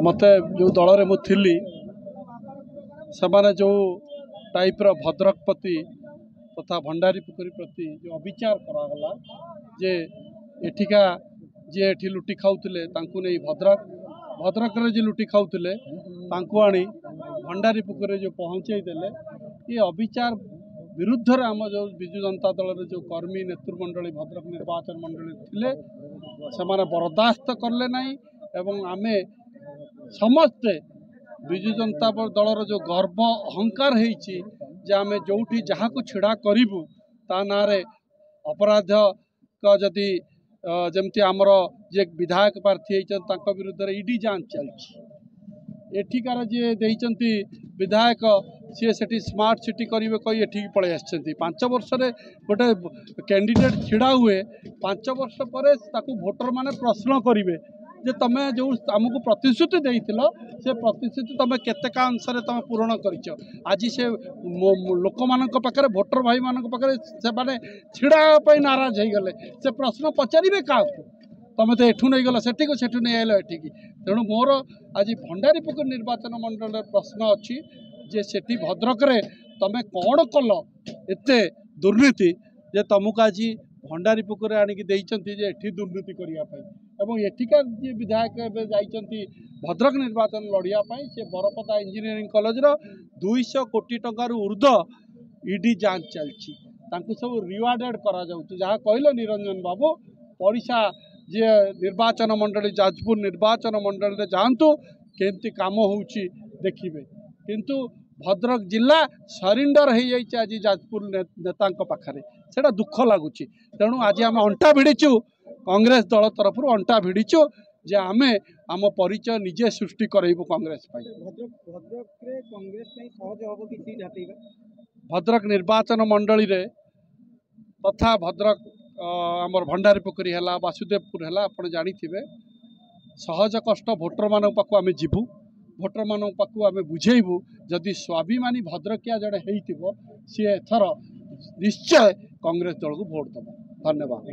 मत जो दल में थी से जो टाइप्र भद्रक प्रति तथा भंडारी पोखरी प्रति जो अविचार करागला जे एठिका जी एठी लुटी खाऊले नहीं भद्रक भद्रक जी लुटी खाऊले आनी भंडारी पोखरी जो पहुँचे देले ये अविचार विरुद्ध आम जो विजु जनता दल जो कर्मी नेतृमंडली भद्रक निर्वाचन मंडली थिले से बर्दाश्त करले नहीं एवं आमे समस्ते विजु जनता दलर जो गर्व अहंकार होती आमे जोठी जहाँ को छिड़ा करूँ ता ना अपराध का जदि जमती आमर जे विधायक प्रार्थी होती विरुद्ध ईडी जांच चलती एठिकार जी देती विधायक सी से स्मार्ट सिटी करेंगे कही एठिक पलि आसछन्ति 5 वर्ष रे गोटे कैंडिडेट छिड़ा हुए 5 वर्ष पर भोटर माने प्रश्न करेंगे जे तमें जो आमको प्रतिश्रुति देइथिलो से प्रतिश्रुति तमें केतेका अंश तुम पूरण करिछ आज से लोक मानक पाखरे भोटर भाई मानक पाखरे से माने छिड़ा पई नाराज हो गले से प्रश्न पचारिबे का तमें तो एठू नहीं गल सेठी को सेठू नहीं आइल एठिकी तेणु मोर आज भंडारी पोखरी निर्वाचन मंडल प्रश्न अच्छी जे सेठी भद्रक रे तमें कौन कल एते दुर्नीति जे तुमको आज भंडारी पोखरी आणिकी देइचंती जे एठी दुर्नीति करिया पई एवं एठिकार जी विधायक एवं जाइचंती भद्रक निर्वाचन लड़िया पई से बरपदा इंजीनियरिंग कॉलेज रो 200 कोटी टंकार ऊर्ध्व ईडी जांच चलची तांकु सब रिवार्डेड करा जाउची जहाँ कहले निरंजन बाबू परिषा जे निर्वाचन मंडली जाजपुर निर्वाचन मंडल रे जानतु केमती काम होउची देखिबे किंतु भद्रक जिला सरेंडर हो जाइए आज जाजपुर नेता पाखरे सेटा दुख लगुच तेणु आज आम अंटा भिड़ीचु कांग्रेस दल तरफ अंटा भिड़ीचु जे आमे आम परिचय निजे सृष्टि करेबु कांग्रेस भद्रक निर्वाचन मंडली रे तथा भद्रक आमर भंडारी पोखरी है वासुदेवपुर है आप जानिथिबे सहज कष्ट भोटर मान पाखु आमे जीवु भोटर मान पाखु आमे बुझेबू जदि स्वाभिमानी भद्रकिया जड़े हो सी एथर निश्चय कांग्रेस दल को भोट दब। धन्यवाद।